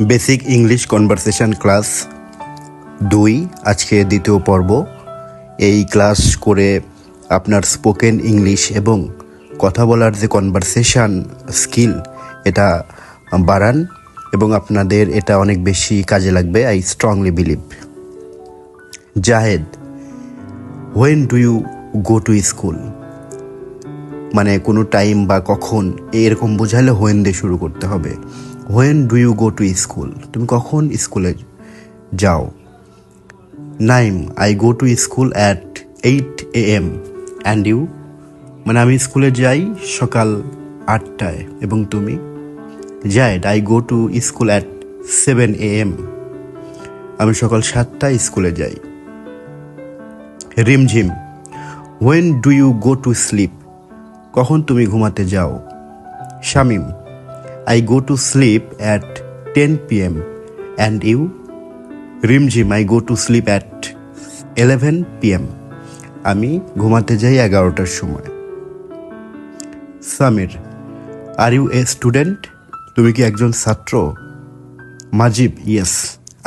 Basic English conversation class 2 আজকে দ্বিতীয় পর্ব। এই ক্লাস করে আপনার স্পোকেন ইংলিশ এবং কথা বলার যে কনভারসেশন স্কিল এটা বাড়ান এবং আপনাদের এটা অনেক বেশি কাজে লাগবে। I strongly believe. Zahed, when do you go to school, মানে কোনো টাইম বা কখন এরকম বোঝালে হোয়েন দিয়ে শুরু করতে হবে। When do you go to school, তুমি কখন স্কুলে যাও। Naim, I go to school at 8 AM and you, মানে আমি স্কুলে যাই সকাল 8টায় এবং তুমি। Zayed, I go to school at 7 AM, আমি সকাল 7টায় স্কুলে যাই। Rimjhim, when do you go to sleep, কখন তুমি ঘুমাতে যাও। Shamim, I go to sleep at 10 PM and you. Rimjhim, I go to sleep at 11 PM, আমি ঘুমাতে যাই 11টার সময়। Samir, are you a student, তুমি কি একজন ছাত্র। মাজিব, ইয়েস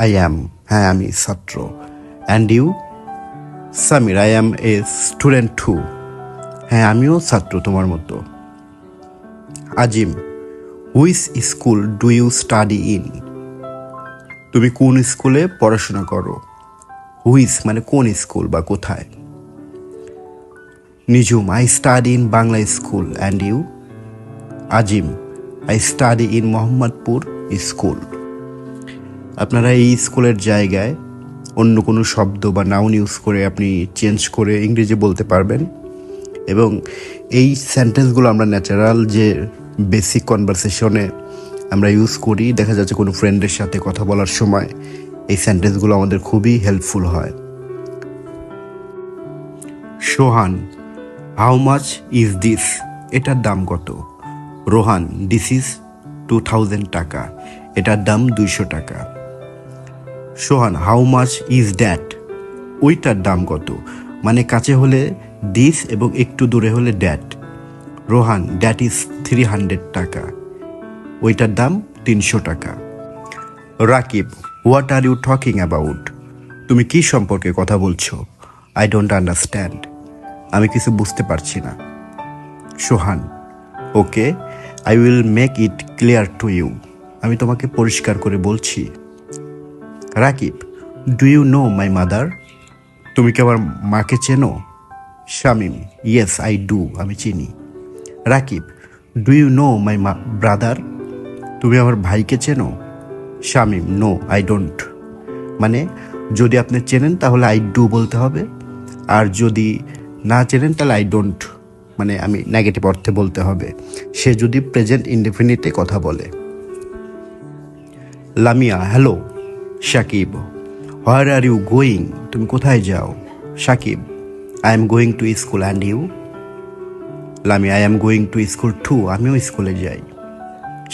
আই অ্যাম, হ্যাঁ আমি ছাত্র। And you. Samir, I am a student too, হ্যাঁ আমিও ছাত্র তোমার মতো। Azim, which school do you study in, তুমি কোন স্কুলে পড়াশোনা করো। হুইচ মানে কোন স্কুল বা কোথায়। Nijum, I study in Bangla school and you. Azim, I study in Mohammadpur school. আপনারা এই স্কুলের জায়গায় অন্য কোনো শব্দ বা নাউন ইউজ করে আপনি চেঞ্জ করে ইংরেজি বলতে পারবেন এবং এই সেন্টেন্সগুলো আমরা ন্যাচারাল যে বেসিক কনভারসেশনে আমরা ইউজ করি, দেখা যাচ্ছে কোনো ফ্রেন্ডের সাথে কথা বলার সময় এই সেন্টেন্সগুলো আমাদের খুবই হেল্পফুল হয়। সোহান, হাউ মাচ ইজ দিস, এটার দাম কত। রোহান, দিস ইজ 2000 টাকা, এটার দাম 200 টাকা। সোহান, হাউ মাচ ইজ দ্যাট, ওইটার দাম কত, মানে কাছে হলে দিস এবং একটু দূরে হলে দ্যাট। রোহান, দ্যাট ইজ 300 টাকা, ওইটার দাম 300 টাকা। Rakib, what are you talking about, তুমি কি সম্পর্কে কথা বলছো। আই ডোন্ট আন্ডারস্ট্যান্ড, আমি কিছু বুঝতে পারছি না। Sohan, okay, I will make it clear to you, আমি তোমাকে পরিষ্কার করে বলছি। Rakib, do you know my mother, তুমি কি আমার মাকে চেনো। শামিম, ইয়েস আই ডু, আমি চিনি। Rakib, do you know my brother, তুমি আমার ভাইকে চেনো। শামিম, নো আই ডোন্ট, মানে যদি আপনি চেনেন তাহলে আই ডু বলতে হবে, আর যদি না চেনেন তাহলে আই ডোন্ট, মানে আমি নেগেটিভ অর্থে বলতে হবে, সে যদি প্রেজেন্ট ইনডেফিনিটে কথা বলে। Lamia, hello. Sakib, where are you going, তুমি কোথায় যাও। Sakib, I am going to school and you. Lamia, I am going to school too, আমিও স্কুলে যাই।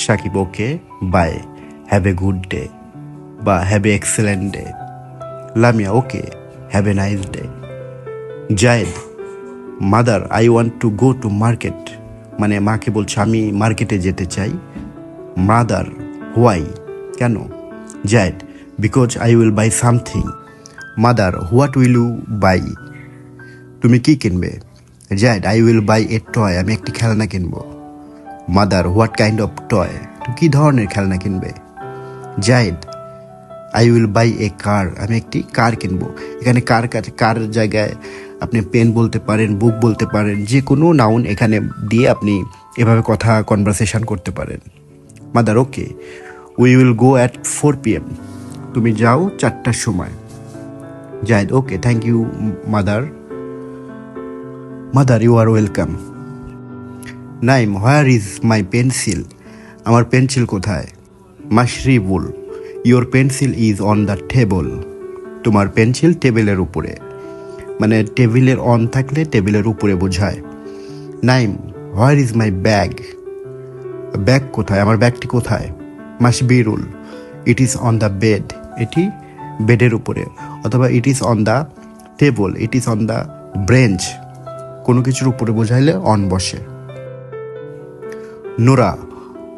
Sakib, okay bye, have a good day বা have a excellent day. Lamia, okay have a nice day. Zayed, mother I want to go to market, মানে মাকে বলছে আমি মার্কেটে যেতে চাই। মাদার, হোয়াই, কেন। Zayed, because I will buy something. Mother, what will you buy, তুমি কি কিনবে। Zayed, I will buy a toy, আমি একটি খেলনা কিনবো। Mother, what kind of toy, তুমি কী ধরনের খেলনা কিনবে। Zayed, I will buy a car, আমি একটি কার কিনবো। এখানে কার জায়গায় আপনি পেন বলতে পারেন, বুক বলতে পারেন, যে কোনো নাউন এখানে দিয়ে আপনি এভাবে কথা কনভারসেশন করতে পারেন। Mother, okay we will go at 4 PM, তুমি যাও 4টার সময়। Zayed, okay thank you mother. Mother, you are welcome. Naim, where is my pencil, আমার পেন্সিল কোথায়। Mashribul, your pencil is on the table, তোমার পেন্সিল টেবিলের উপরে, মানে টেবিলের অন থাকলে টেবিলের উপরে বোঝায়। Naim, where is my bag, bag কোথায়, আমার ব্যাগটি কোথায়। Mashbirul, it is on the bed, এটি বেডের উপরে, অথবা it is on the table, it is on the bench, কোনো কিছুর উপরে বোঝাইলে অন বসে। Nora,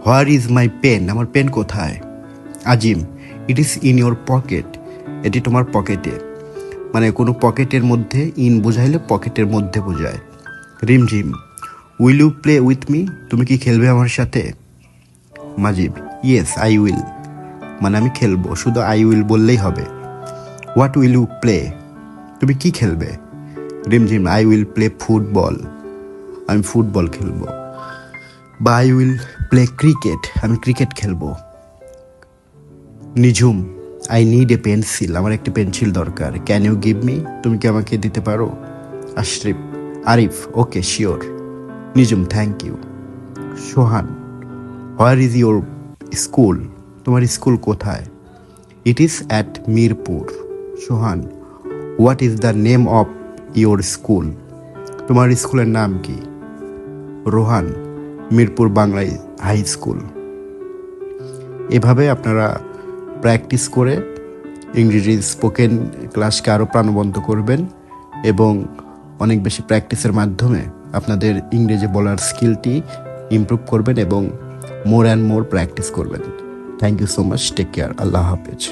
where is my pen, আমার পেন কোথায়। Azim, it is in your pocket, এটি তোমার পকেটে, মানে কোনো পকেটের মধ্যে, ইন বোঝাইলে পকেটের মধ্যে বোঝায়। Rimjhim, will you play with me, তুমি কি খেলবে আমার সাথে? মাজিব, ইয়েস আই উইল, মানে আমি খেলবো, শুধু আই উইল বললেই হবে। হোয়াট উইল ইউ প্লে, তুমি কি খেলবে? রিমঝিম, আই উইল প্লে ফুটবল, আমি ফুটবল খেলবো। বা আই উইল প্লে ক্রিকেট, আমি ক্রিকেট খেলবো। নিঝুম, আই নিড এ পেন্সিল, আমার একটি পেন্সিল দরকার। ক্যান ইউ গিভ মি, তুমি কি আমাকে দিতে পারো? Arif, okay sure. Nijhum, thank you. Sohan, where is your school, তোমার স্কুল কোথায়? It is at Mirpur. Sohan, what is the name of your school, তোমার স্কুলের নাম কি? Rohan, Mirpur Bangla high school. এভাবে আপনারা প্র্যাকটিস করে ইংরেজি স্পোকেন ক্লাসকে আরও প্রাণবন্ত করবেন এবং অনেক বেশি প্র্যাকটিসের মাধ্যমে আপনাদের ইংরেজি বলার স্কিলটি ইমপ্রুভ করবেন এবং মোর অ্যান্ড মোর প্র্যাকটিস করবেন। Thank you so much, take care, আল্লাহ হাফেজ।